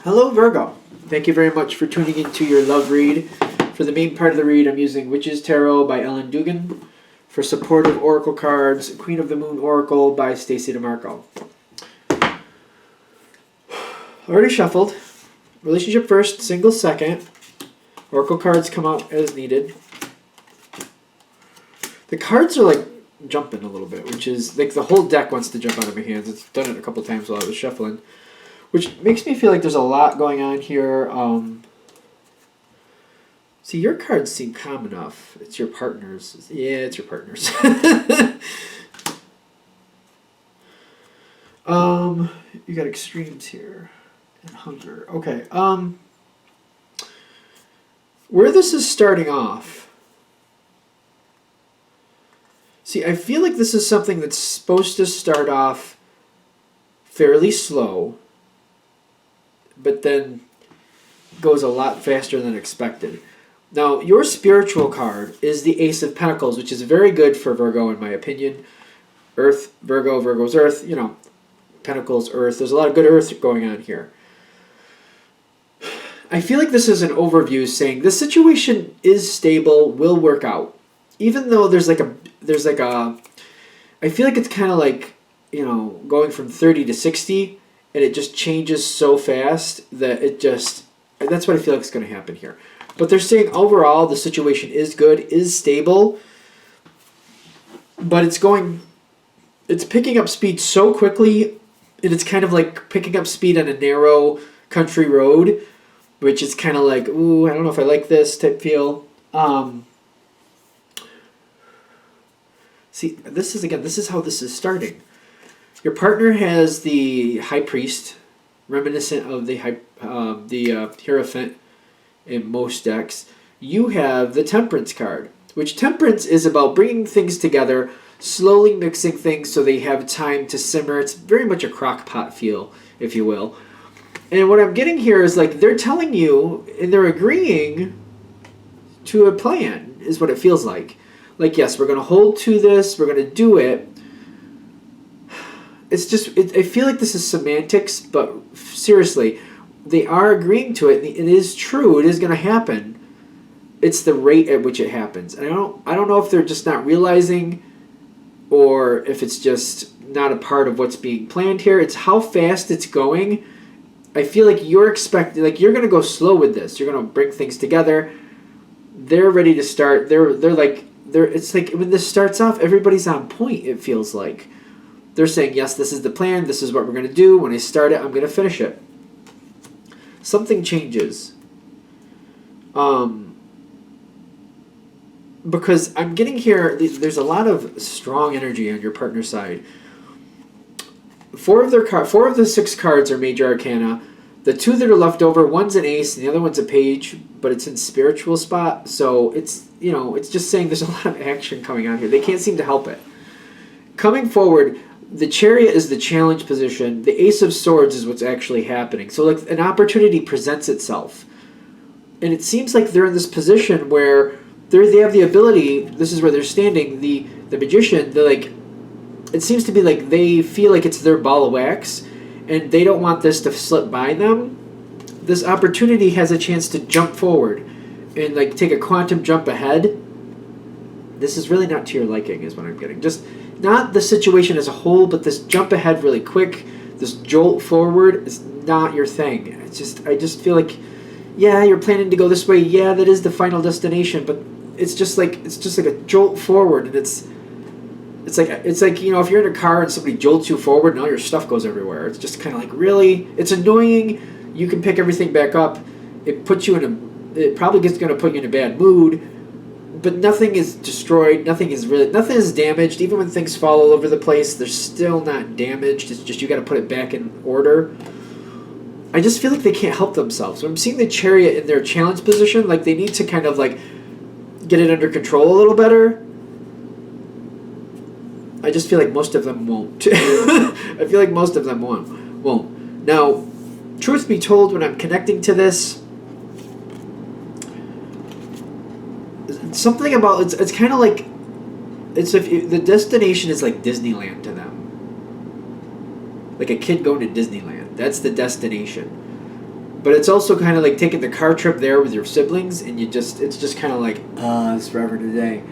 Hello, Virgo. Thank you very much for tuning into your love read. For the main part of the read, I'm using Witch's Tarot by Ellen Dugan. For supportive oracle cards, Queen of the Moon Oracle by Stacey DeMarco. Already shuffled. Relationship first, single second. Oracle cards come out as needed. The cards are like jumping a little bit, which is like the whole deck wants to jump out of my hands. It's done it a couple times while I was shuffling, which makes me feel like there's a lot going on here. See, your cards seem calm enough. It's your partners. Yeah, it's your partners. You got extremes here and hunger. Okay. Where this is starting off. See, I feel like this is something that's supposed to start off fairly slow, but then goes a lot faster than expected. Now, your spiritual card is the Ace of Pentacles, which is very good for Virgo, in my opinion. Earth, Virgo, Virgo's Earth, you know, Pentacles, Earth. There's a lot of good Earth going on here. I feel like this is an overview saying this situation is stable, will work out. Even though there's like a, I feel like it's kind of like, you know, going from 30 to 60, and it just changes so fast that it just, that's what I feel like is going to happen here. But they're saying overall the situation is good, is stable, but it's picking up speed so quickly, and it's kind of like picking up speed on a narrow country road, which is kind of like, ooh, I don't know if I like this type feel. See, this is how this is starting. Your partner has the High Priest, reminiscent of the Hierophant in most decks. You have the Temperance card, which Temperance is about bringing things together, slowly mixing things so they have time to simmer. It's very much a crock pot feel, if you will. And what I'm getting here is like they're telling you, and they're agreeing to a plan, is what it feels like. Like, yes, we're going to hold to this, we're going to do it. It's just, I feel like this is semantics, but seriously, they are agreeing to it. It is true. It is going to happen. It's the rate at which it happens. And I don't know if they're just not realizing, or if it's just not a part of what's being planned here. It's how fast it's going. I feel like you're expecting, like you're going to go slow with this. You're going to bring things together. They're ready to start. It's like when this starts off, everybody's on point, it feels like. They're saying, yes, this is the plan. This is what we're going to do. When I start it, I'm going to finish it. Something changes. Because I'm getting here, there's a lot of strong energy on your partner's side. Four of the 6 cards are major arcana. The 2 that are left over, one's an ace and the other one's a page, but it's in spiritual spot. So it's, you know, it's just saying there's a lot of action coming on here. They can't seem to help it. Coming forward, the Chariot is the challenge position. The Ace of Swords is what's actually happening. So like an opportunity presents itself. And it seems like they're in this position where they have the ability, this is where they're standing, the Magician, they're like, it seems to be like they feel like it's their ball of wax, and they don't want this to slip by them. This opportunity has a chance to jump forward and like take a quantum jump ahead. This is really not to your liking, is what I'm getting. Just not the situation as a whole, but this jump ahead really quick, this jolt forward is not your thing. It's just, I just feel like, yeah, you're planning to go this way. Yeah, that is the final destination, but it's just like a jolt forward, and it's like, you know, if you're in a car and somebody jolts you forward and all your stuff goes everywhere. It's just kind of like, really? It's annoying. You can pick everything back up. It puts you it probably going to put you in a bad mood, but nothing is destroyed. Nothing is damaged. Even when things fall all over the place, they're still not damaged. It's just you got to put it back in order. I just feel like they can't help themselves. When I'm seeing the Chariot in their challenge position, like they need to kind of like get it under control a little better. I just feel like most of them won't. I feel like most of them won't. Now, truth be told, when I'm connecting to this, something about it's kind of like the destination is like Disneyland to them. Like a kid going to Disneyland. That's the destination. But it's also kind of like taking the car trip there with your siblings, and it's just kind of like, it's forever today.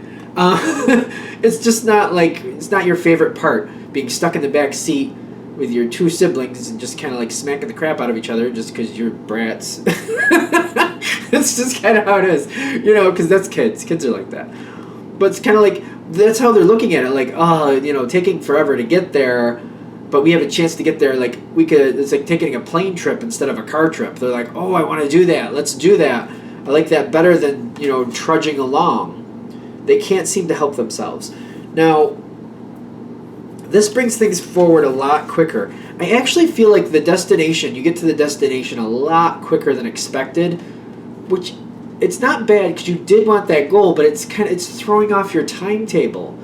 It's just not like, it's not your favorite part, being stuck in the back seat with your two siblings and just kind of like smacking the crap out of each other just because you're brats. It's just kind of how it is, because that's kids. Kids are like that. But it's kind of like, that's how they're looking at it, like, taking forever to get there, but we have a chance to get there, like, it's like taking a plane trip instead of a car trip. They're like, oh, I want to do that. Let's do that. I like that better than, trudging along. They can't seem to help themselves. Now, this brings things forward a lot quicker. I actually feel like you get to the destination a lot quicker than expected, which it's not bad because you did want that goal, but it's throwing off your timetable.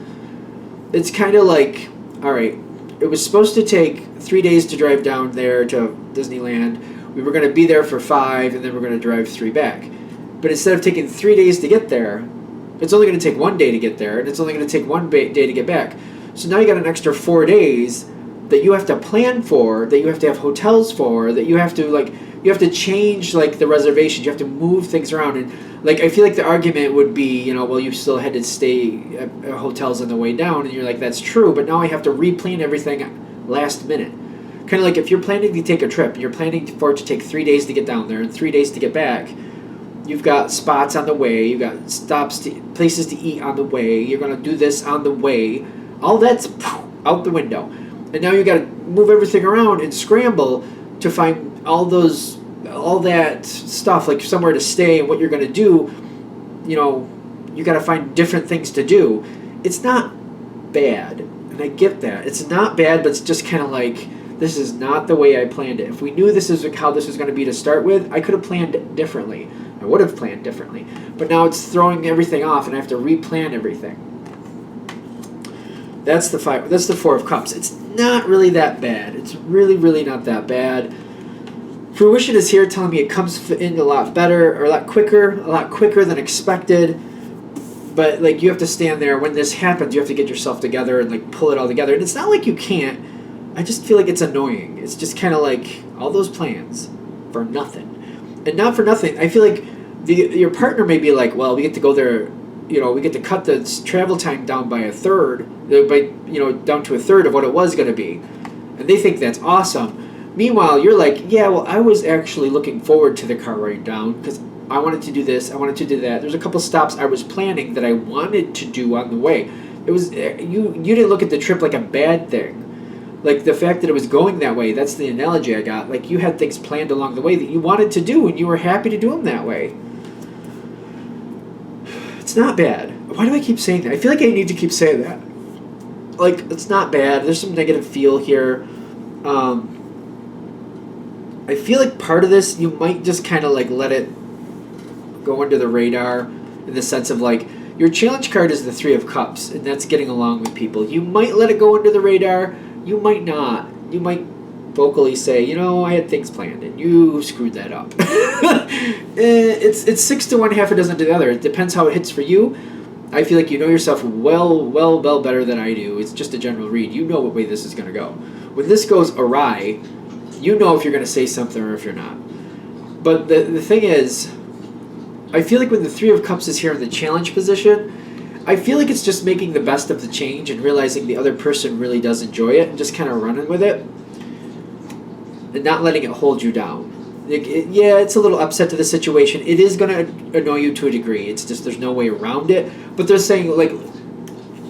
It's kind of like, all right, it was supposed to take 3 days to drive down there to Disneyland. We were going to be there for 5, and then we're going to drive 3 back. But instead of taking 3 days to get there, it's only going to take 1 day to get there, and it's only going to take 1 day to get back. So now you got an extra 4 days that you have to plan for, that you have to have hotels for, that you have to change like the reservations, you have to move things around, and like I feel like the argument would be, well, you still had to stay at hotels on the way down, and you're like, that's true, but now I have to replan everything last minute. Kind of like if you're planning to take a trip, you're planning for it to take 3 days to get down there and 3 days to get back. You've got spots on the way, you've got places to eat on the way, you're going to do this on the way. All that's out the window. And now you got to move everything around and scramble to find all that stuff, like somewhere to stay and what you're going to do. You got to find different things to do. It's not bad, and I get that. It's not bad, but it's just kind of like, this is not the way I planned it. If we knew this is how this was going to be to start with, I could have planned it differently. I would have planned differently. But now it's throwing everything off, and I have to replan everything. That's the 5. That's the 4 of Cups. It's not really that bad. It's really, really not that bad. Fruition is here telling me it comes in a lot better, or a lot quicker than expected. But like, you have to stand there when this happens. You have to get yourself together and like pull it all together. And it's not like you can't. I just feel like it's annoying. It's just kind of like all those plans for nothing, and not for nothing. I feel like your partner may be like, well, we get to go there. We get to cut the travel time down by a third, down to a third of what it was going to be. And they think that's awesome. Meanwhile, you're like, yeah, well, I was actually looking forward to the car ride down because I wanted to do this, I wanted to do that. There's a couple stops I was planning that I wanted to do on the way. It was, you didn't look at the trip like a bad thing. Like, the fact that it was going that way, that's the analogy I got. Like, you had things planned along the way that you wanted to do, and you were happy to do them that way. It's not bad. Why do I keep saying that? I feel like I need to keep saying that. Like, it's not bad. There's some negative feel here. I feel like part of this, you might just kind of like let it go under the radar, in the sense of like, your challenge card is the 3 of Cups, and that's getting along with people. You might let it go under the radar. You might not. You might vocally say, I had things planned, and you screwed that up. It's 6 to 1, half a dozen to the other. It depends how it hits for you. I feel like you know yourself well better than I do. It's just a general read. You know what way this is going to go. When this goes awry, you know if you're going to say something or if you're not. But the thing is, I feel like when the 3 of Cups is here in the challenge position, I feel like it's just making the best of the change and realizing the other person really does enjoy it and just kind of running with it and not letting it hold you down. It's a little upset to the situation. It is going to annoy you to a degree. It's just, there's no way around it. But they're saying, like,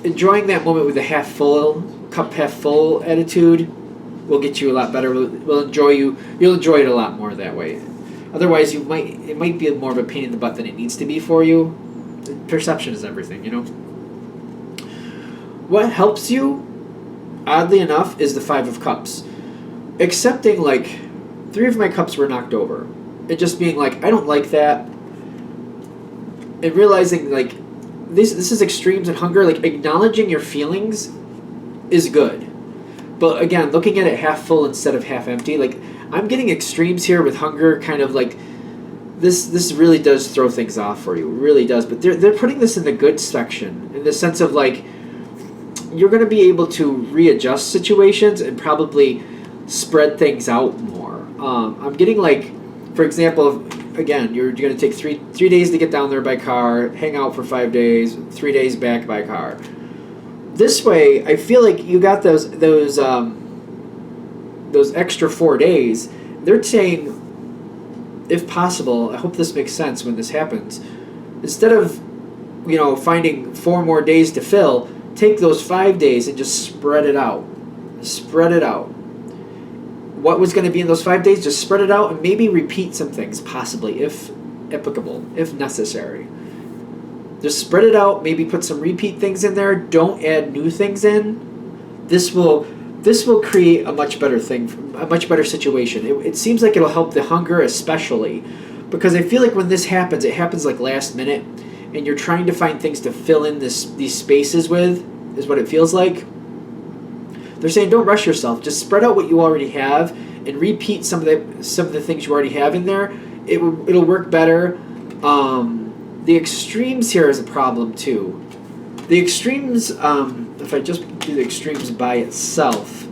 enjoying that moment with a cup half full attitude will get you a lot better. You'll enjoy it a lot more that way. Otherwise, it might be more of a pain in the butt than it needs to be for you. Perception is everything, What helps you, oddly enough, is the 5 of Cups. Accepting, like, 3 of my cups were knocked over. It just being like, I don't like that. And realizing, like, this is extremes and hunger. Like, acknowledging your feelings is good. But again, looking at it half full instead of half empty. Like, I'm getting extremes here with hunger, kind of like, this really does throw things off for you. It really does. But they're putting this in the good section, in the sense of, like, you're going to be able to readjust situations and probably spread things out more. I'm getting, like, For example, again, you're going to take three days to get down there by car, hang out for 5 days, 3 days back by car. This way, I feel like you got those extra 4 days. They're saying, if possible, I hope this makes sense when this happens. Instead of, finding 4 more days to fill, take those 5 days and just spread it out. Spread it out. What was going to be in those 5 days, just spread it out and maybe repeat some things, possibly, if applicable, if necessary. Just spread it out, maybe put some repeat things in there. Don't add new things in. This will create a much better thing, a much better situation. It seems like it'll help the hunger especially, because I feel like when this happens, it happens like last minute, and you're trying to find things to fill in these spaces with, is what it feels like. They're saying don't rush yourself. Just spread out what you already have and repeat some of the things you already have in there. It'll work better. The extremes here is a problem too. The extremes, if I just do the extremes by itself,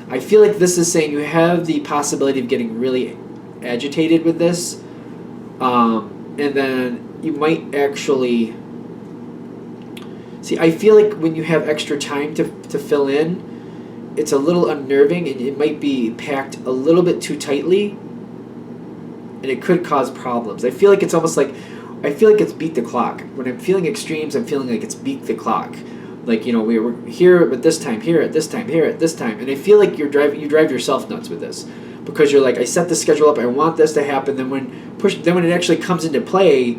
I feel like this is saying you have the possibility of getting really agitated with this, and then you might actually see. I feel like when you have extra time to fill in, it's a little unnerving, and it might be packed a little bit too tightly, and it could cause problems. I feel like it's almost like, I feel like it's beat the clock. When I'm feeling extremes, I'm feeling like it's beat the clock. Like, we were here at this time, here at this time, here at this time, and I feel like you drive yourself nuts with this, because you're like, I set the schedule up, I want this to happen. Then when it actually comes into play,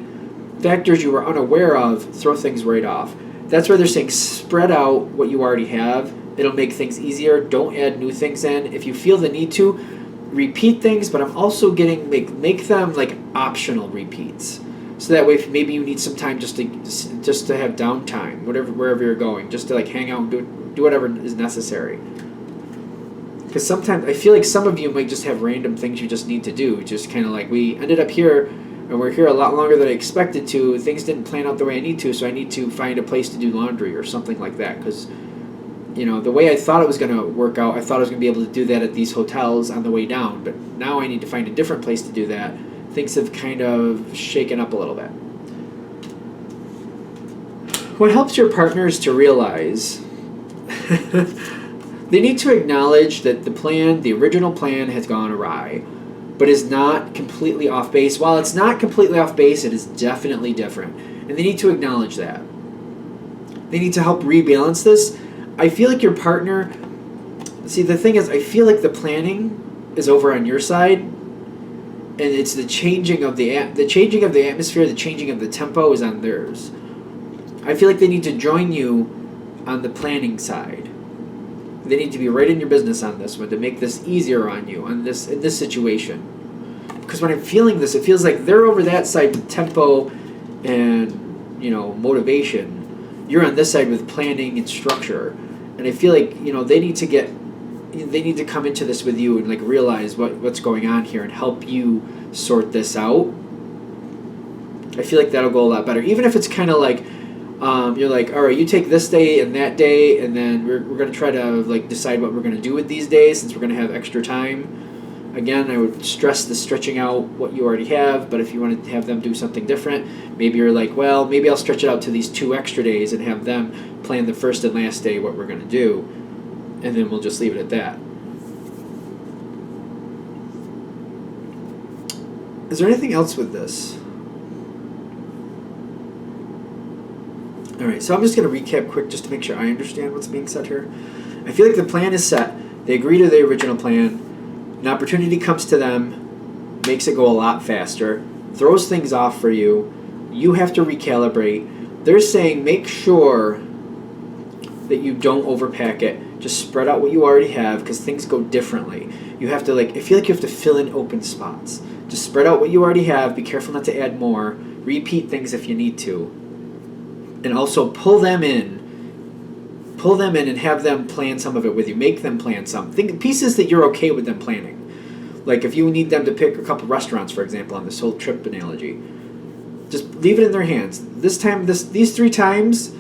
factors you were unaware of throw things right off. That's where they're saying spread out what you already have. It'll make things easier. Don't add new things in. If you feel the need to, repeat things, but I'm also getting make them like optional repeats. So that way, if maybe you need some time just to have downtime, wherever you're going, just to like hang out and do whatever is necessary. Because sometimes I feel like some of you might just have random things you just need to do. Just kind of like, we ended up here, and we're here a lot longer than I expected to. Things didn't plan out the way I need to, so I need to find a place to do laundry or something like that. Because the way I thought it was going to work out, I thought I was going to be able to do that at these hotels on the way down. But now I need to find a different place to do that. Things have kind of shaken up a little bit. What helps your partners to realize they need to acknowledge that the original plan has gone awry, but is not completely off base. While it's not completely off base, it is definitely different. And they need to acknowledge that. They need to help rebalance this. I feel like your partner, see, the thing is, I feel like the planning is over on your side, and it's the changing of the atmosphere, the changing of the tempo is on theirs. I feel like they need to join you on the planning side. They need to be right in your business on this one to make this easier on you in this situation. Because when I'm feeling this, it feels like they're over that side with tempo and motivation. You're on this side with planning and structure. And I feel like, they need to come into this with you and like realize what's going on here and help you sort this out. I feel like that'll go a lot better. Even if it's kind of like, you're like, all right, you take this day and that day, and then we're going to try to like decide what we're going to do with these days since we're going to have extra time. Again, I would stress the stretching out what you already have, but if you want to have them do something different, maybe you're like, well, maybe I'll stretch it out to these 2 extra days and have them plan the first and last day what we're going to do, and then we'll just leave it at that. Is there anything else with this? All right, so I'm just going to recap quick just to make sure I understand what's being said here. I feel like the plan is set. They agree to the original plan. An opportunity comes to them, makes it go a lot faster, throws things off for you. You have to recalibrate. They're saying make sure that you don't overpack it. Just spread out what you already have because things go differently. You have to I feel like you have to fill in open spots. Just spread out what you already have. Be careful not to add more. Repeat things if you need to. And also pull them in and have them plan some of it with you. Make them plan some. Think pieces that you're okay with them planning. Like if you need them to pick a couple restaurants, for example, on this whole trip analogy, just leave it in their hands. These 3 times,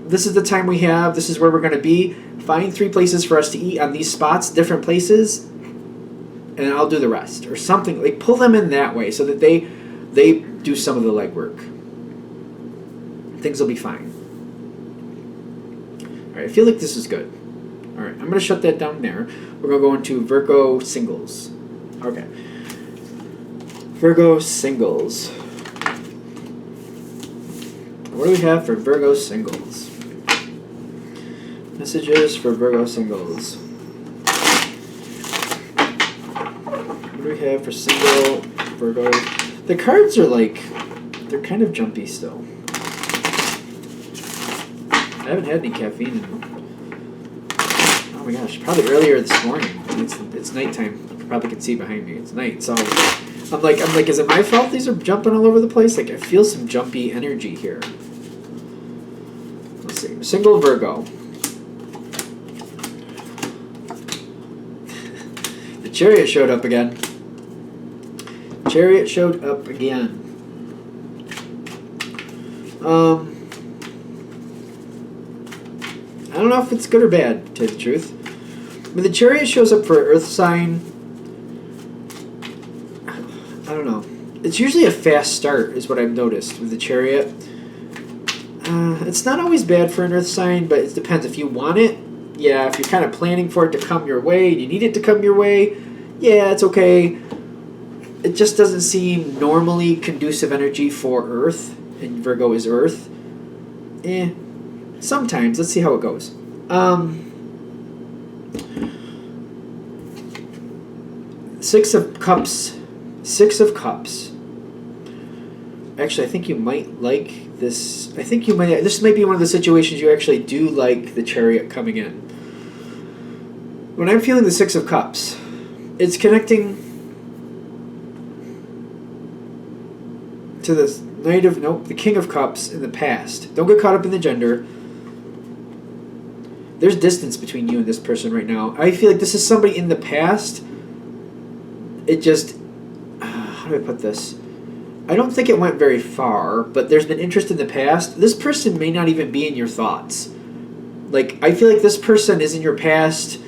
this is the time we have. This is where we're going to be. Find 3 places for us to eat on these spots, different places, and I'll do the rest, or something. Like, pull them in that way so that they do some of the legwork. Things will be fine. All right, I feel like this is good. All right, I'm going to shut that down there. We're going to go into Virgo singles. Okay. Virgo singles. What do we have for Virgo singles? Messages for Virgo singles. What do we have for single Virgo? The cards are like, they're kind of jumpy still. I haven't had any caffeine in, oh my gosh, probably earlier this morning. It's nighttime. You probably can see behind me. It's night, so I'm like, is it my fault these are jumping all over the place? Like, I feel some jumpy energy here. Let's see. Single Virgo. The Chariot showed up again. Chariot showed up again. I don't know if it's good or bad, to tell you the truth. When the Chariot shows up for an Earth sign, I don't know. It's usually a fast start, is what I've noticed with the Chariot. It's not always bad for an Earth sign, but it depends. If you want it, yeah. If you're kind of planning for it to come your way, and you need it to come your way, yeah, it's okay. It just doesn't seem normally conducive energy for Earth, and Virgo is Earth. Sometimes. Let's see how it goes. Six of Cups. Six of Cups. Actually, I think you might like this. I think you might. This might be one of the situations you actually do like the Chariot coming in. When I'm feeling the Six of Cups, it's connecting to the the King of Cups in the past. Don't get caught up in the gender. There's distance between you and this person right now. I feel like this is somebody in the past. It just, how do I put this? I don't think it went very far, but there's been interest in the past. This person may not even be in your thoughts. Like, I feel like this person is in your past.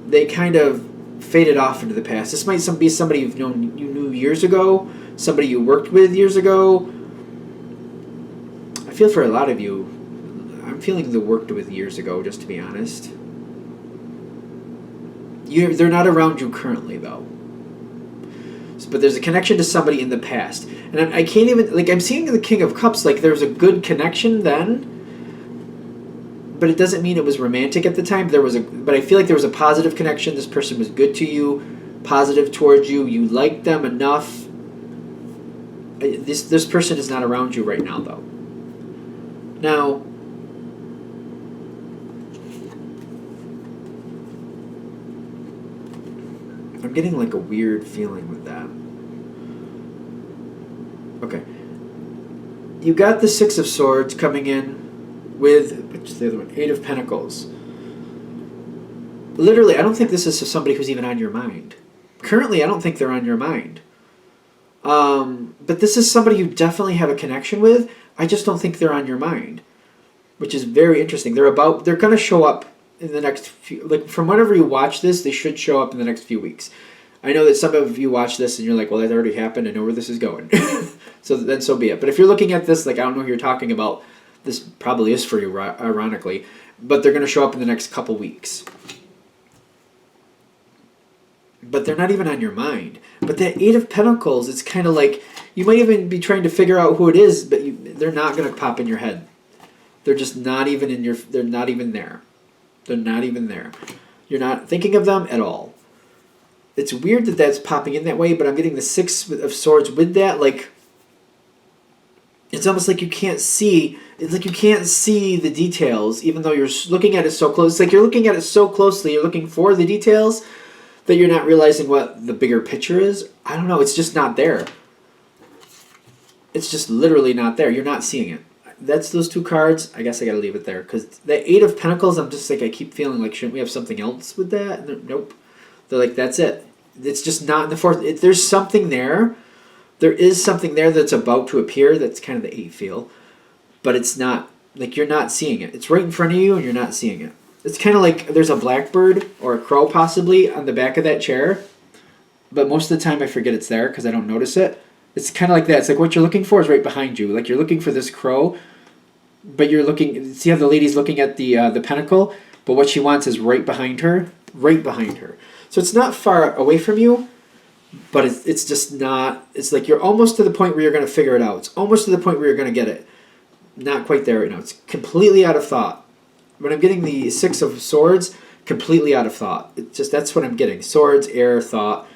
They kind of faded off into the past. This might be somebody you knew years ago, somebody you worked with years ago. I feel for a lot of you, I'm feeling the worked with years ago, just to be honest. They're not around you currently, though. But there's a connection to somebody in the past. And I can't even, like, I'm seeing the King of Cups, like, there's a good connection then, but it doesn't mean it was romantic at the time. But I feel like there was a positive connection. This person was good to you, positive towards you. You liked them enough. This person is not around you right now, though. Now, I'm getting like a weird feeling with that. Okay. You got the Six of Swords coming in with, what's the other one? Eight of Pentacles. Literally, I don't think this is somebody who's even on your mind. Currently, I don't think they're on your mind. But this is somebody you definitely have a connection with. I just don't think they're on your mind, which is very interesting. They're going to show up in the next few, like, from whenever you watch this, they should show up in the next few weeks. I know that some of you watch this and you're like, well, that already happened. I know where this is going. So then so be it. But if you're looking at this, like, I don't know who you're talking about, this probably is for you, ironically, but they're going to show up in the next couple weeks. But they're not even on your mind. But that Eight of Pentacles, it's kind of like, you might even be trying to figure out who it is, but they're not going to pop in your head. They're just not even they're not even there. They're not even there. You're not thinking of them at all. It's weird that that's popping in that way, but I'm getting the Six of Swords with that. Like, it's almost like you can't see. It's like you can't see the details, even though you're looking at it so close. It's like you're looking at it so closely. You're looking for the details that you're not realizing what the bigger picture is. I don't know. It's just not there. It's just literally not there. You're not seeing it. That's those two cards. I guess I gotta leave it there, because the Eight of Pentacles, I'm just like, I keep feeling like, shouldn't we have something else with that? Nope. They're like, that's it. It's just not in the fourth. There's something there. There is something there that's about to appear. That's kind of the Eight feel, but it's not, like, you're not seeing it. It's right in front of you and you're not seeing it. It's kind of like there's a blackbird or a crow possibly on the back of that chair, but most of the time I forget it's there because I don't notice it. It's kind of like that. It's like what you're looking for is right behind you. Like you're looking for this crow, but you're looking. See how the lady's looking at the pentacle, but what she wants is right behind her, right behind her. So it's not far away from you, but it's just not. It's like you're almost to the point where you're going to figure it out. It's almost to the point where you're going to get it. Not quite there right now. It's completely out of thought. When I'm getting the Six of Swords, completely out of thought. It's just that's what I'm getting. Swords, air, thought.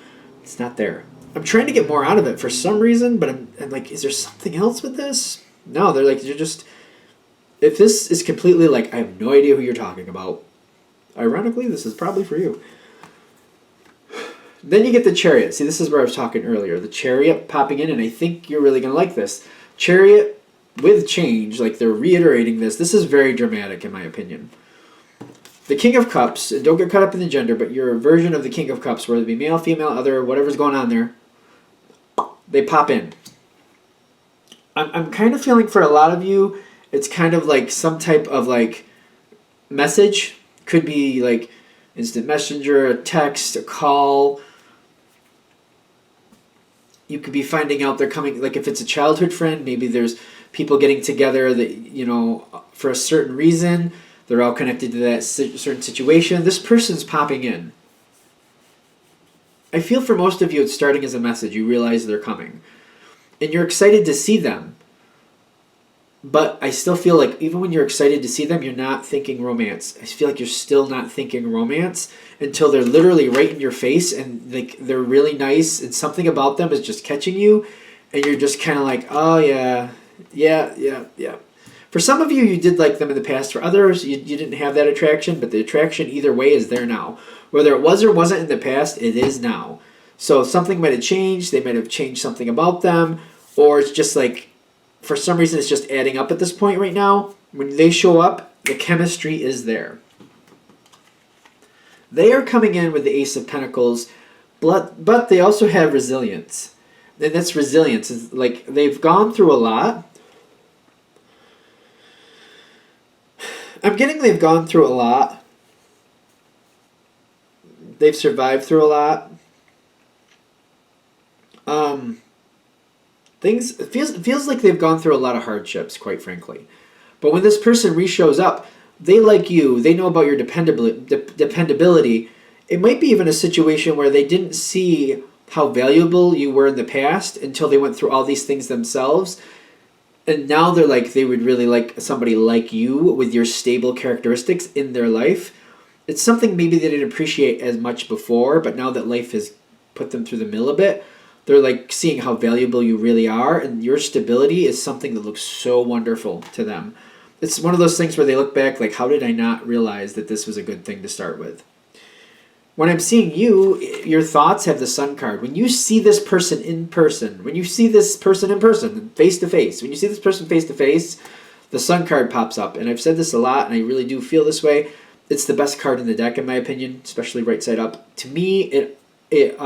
It's not there. I'm trying to get more out of it for some reason, but I'm like, is there something else with this? No, they're like, you're just... If this is completely like, I have no idea who you're talking about, ironically, this is probably for you. Then you get the Chariot. See, this is where I was talking earlier. The Chariot popping in, and I think you're really going to like this. Chariot with change, like they're reiterating this. This is very dramatic, in my opinion. The King of Cups, and don't get caught up in the gender, but your version of the King of Cups, whether it be male, female, other, whatever's going on there, they pop in. I'm kind of feeling for a lot of you, it's kind of like some type of like message. Could be like instant messenger, a text, a call. You could be finding out they're coming, like if it's a childhood friend, maybe there's people getting together that, you know, for a certain reason. They're all connected to that certain situation. This person's popping in. I feel for most of you it's starting as a message. You realize they're coming. And you're excited to see them. But I still feel like even when you're excited to see them, you're not thinking romance. I feel like you're still not thinking romance until they're literally right in your face and like they're really nice and something about them is just catching you and you're just kind of like, oh yeah. For some of you, you did like them in the past. For others, you didn't have that attraction, but the attraction either way is there now. Whether it was or wasn't in the past, it is now. So something might have changed. They might have changed something about them. Or it's just like, for some reason, it's just adding up at this point right now. When they show up, the chemistry is there. They are coming in with the Ace of Pentacles, but they also have resilience. And that's resilience. It's like they've gone through a lot. I'm getting they've gone through a lot. They've survived through a lot. It feels like they've gone through a lot of hardships, quite frankly. But when this person re-shows up, they like you. They know about your dependability. It might be even a situation where they didn't see how valuable you were in the past until they went through all these things themselves. And now they're like, they would really like somebody like you with your stable characteristics in their life. It's something maybe they didn't appreciate as much before, but now that life has put them through the mill a bit, they're like seeing how valuable you really are, and your stability is something that looks so wonderful to them. It's one of those things where they look back like, how did I not realize that this was a good thing to start with? When I'm seeing you, your thoughts have the Sun card. When you see this person in person, face to face, when you see this person face to face, the Sun card pops up. And I've said this a lot, and I really do feel this way. It's the best card in the deck, in my opinion, especially right side up. To me, it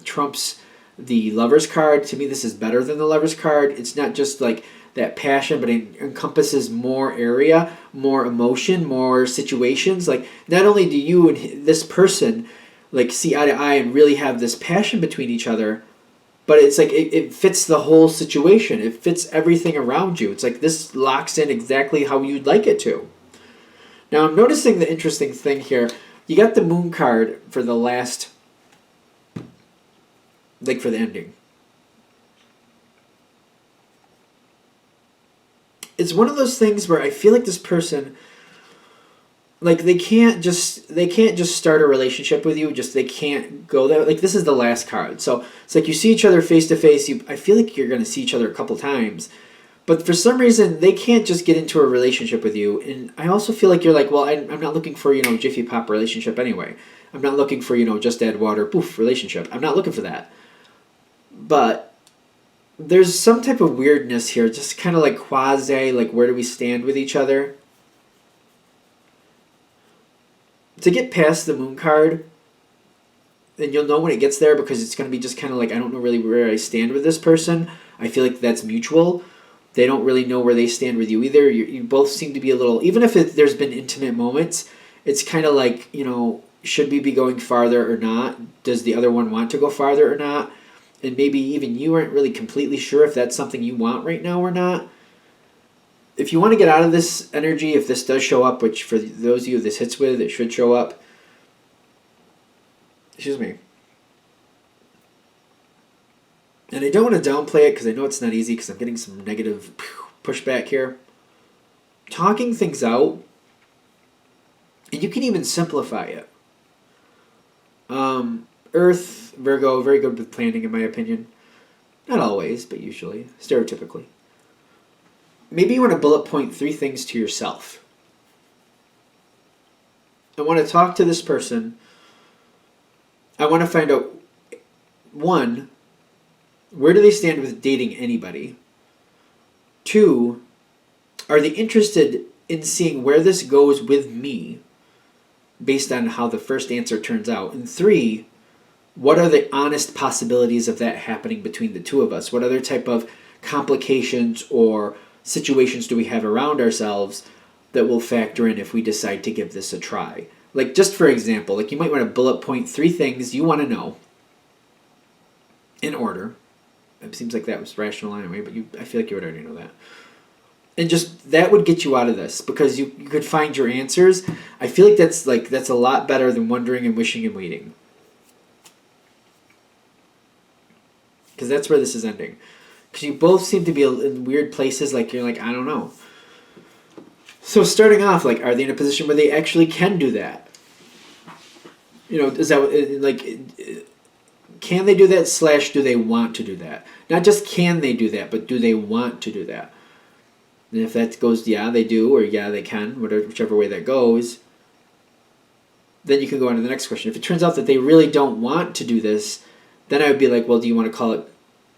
trumps the Lover's card. To me, this is better than the Lover's card. It's not just like that passion, but it encompasses more area, more emotion, more situations. Like, not only do you and this person like see eye to eye and really have this passion between each other, but it's like it fits the whole situation. It fits everything around you. It's like this locks in exactly how you'd like it to. Now I'm noticing the interesting thing here. You got the Moon card for the last, like for the ending. It's one of those things where I feel like this person, like they can't just start a relationship with you. Just they can't go there. Like this is the last card. So it's like you see each other face to face. I feel like you're going to see each other a couple times. But for some reason, they can't just get into a relationship with you. And I also feel like you're like, well, I'm not looking for, Jiffy Pop relationship anyway. I'm not looking for, just add water, poof, relationship. I'm not looking for that. But there's some type of weirdness here, just kind of like quasi, like where do we stand with each other? To get past the Moon card, and you'll know when it gets there because it's going to be just kind of like, I don't know really where I stand with this person. I feel like that's mutual. They don't really know where they stand with you either. You both seem to be a little, even if there's been intimate moments, it's kind of like, should we be going farther or not? Does the other one want to go farther or not? And maybe even you aren't really completely sure if that's something you want right now or not. If you want to get out of this energy, if this does show up, which for those of you this hits with, it should show up. Excuse me. And I don't want to downplay it because I know it's not easy because I'm getting some negative pushback here. Talking things out, and you can even simplify it. Earth, Virgo, very good with planning in my opinion. Not always, but usually, stereotypically. Maybe you want to bullet point 3 things to yourself. I want to talk to this person. I want to find out, 1, where do they stand with dating anybody? 2, are they interested in seeing where this goes with me based on how the first answer turns out? And 3, what are the honest possibilities of that happening between the two of us? What other type of complications or situations do we have around ourselves that will factor in if we decide to give this a try? Like, just for example, like you might want to bullet point 3 things you want to know in order. It seems like that was rational anyway, but I feel like you would already know that. And just that would get you out of this because you could find your answers. I feel like that's a lot better than wondering and wishing and waiting. Because that's where this is ending. Because you both seem to be in weird places, like you're like, I don't know. So starting off, like, are they in a position where they actually can do that? You know, is that, like, can they do that / do they want to do that? Not just can they do that, but do they want to do that? And if that goes, yeah, they do, or yeah, they can, whichever way that goes, then you can go on to the next question. If it turns out that they really don't want to do this, then I would be like, well, do you want to call it,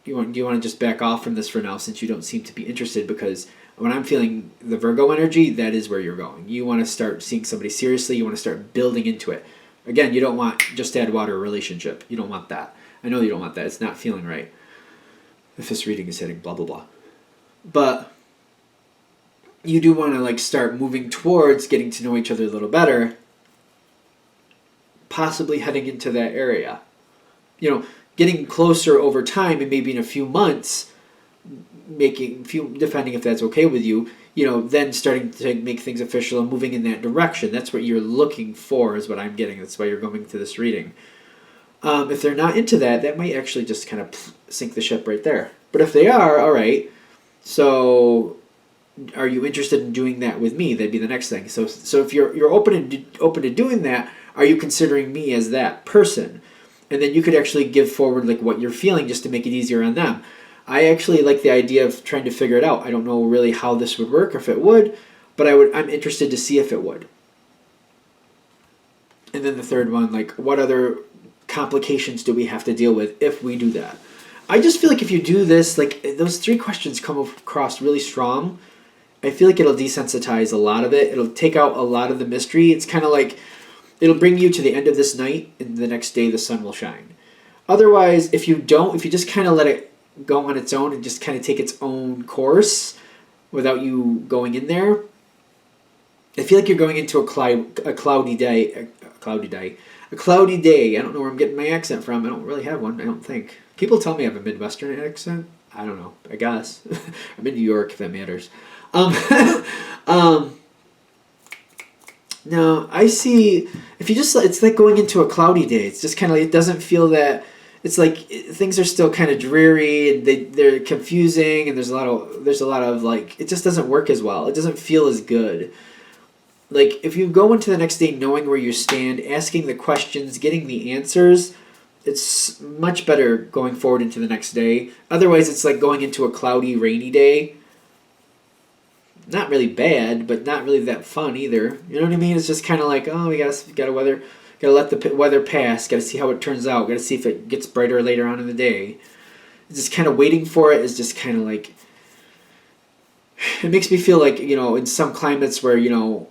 do you want to just back off from this for now since you don't seem to be interested? Because when I'm feeling the Virgo energy, that is where you're going. You want to start seeing somebody seriously. You want to start building into it. Again, you don't want just add water relationship. You don't want that. I know you don't want that. It's not feeling right. If this reading is hitting blah, blah, blah. But you do want to like start moving towards getting to know each other a little better, possibly heading into that area. You know, getting closer over time and maybe in a few months, depending if that's okay with you, you know, then starting to make things official and moving in that direction. That's what you're looking for is what I'm getting. That's why you're going to this reading. If they're not into that, that might actually just kind of sink the ship right there. But if they are, all right, so are you interested in doing that with me? That'd be the next thing. So if you're open to doing that, are you considering me as that person? And then you could actually give forward like what you're feeling just to make it easier on them. I actually like the idea of trying to figure it out. I don't know really how this would work or if it would, but I'm interested to see if it would. And then the third one, like what other complications do we have to deal with if we do that? I just feel like if you do this, like those 3 questions come across really strong. I feel like it'll desensitize a lot of it. It'll take out a lot of the mystery. It's kind of like it'll bring you to the end of this night and the next day the sun will shine. Otherwise, if you just kind of let it go on its own and just kind of take its own course without you going in there, I feel like you're going into a cloudy day. I don't know where I'm getting my accent from. I don't really have one, I don't think. People tell me I have a Midwestern accent. I don't know. I guess. I'm in New York, if that matters. No, I see. If you just, it's like going into a cloudy day. It's just kind of like, it doesn't feel that, it's like things are still kind of dreary and they're confusing and there's a lot of like, it just doesn't work as well. It doesn't feel as good. Like if you go into the next day knowing where you stand, asking the questions, getting the answers, it's much better going forward into the next day. Otherwise, it's like going into a cloudy, rainy day. Not really bad, but not really that fun either. You know what I mean? It's just kind of like, oh, we gotta let the weather pass. Gotta see how it turns out. Gotta see if it gets brighter later on in the day. It's just kind of waiting for it is just kind of like, it makes me feel like, you know, in some climates where, you know,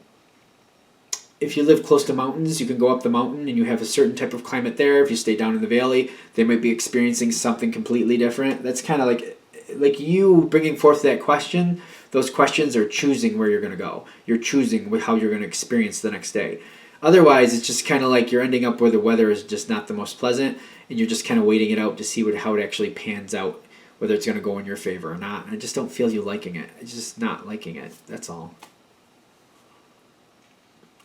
if you live close to mountains, you can go up the mountain and you have a certain type of climate there. If you stay down in the valley, they might be experiencing something completely different. That's kind of like you bringing forth that question. Those questions are choosing where you're going to go. You're choosing how you're going to experience the next day. Otherwise, it's just kind of like you're ending up where the weather is just not the most pleasant, and you're just kind of waiting it out to see how it actually pans out, whether it's going to go in your favor or not. I just don't feel you liking it. It's just not liking it. That's all.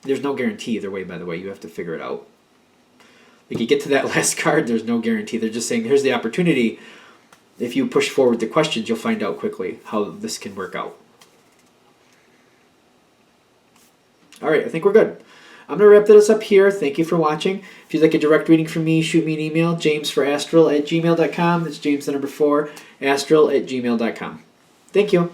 There's no guarantee either way, by the way. You have to figure it out. Like you get to that last card, there's no guarantee. They're just saying, here's the opportunity. If you push forward the questions, you'll find out quickly how this can work out. All right, I think we're good. I'm going to wrap this up here. Thank you for watching. If you'd like a direct reading from me, shoot me an email, jamesforastral@gmail.com. That's James the number 4, astral@gmail.com. Thank you.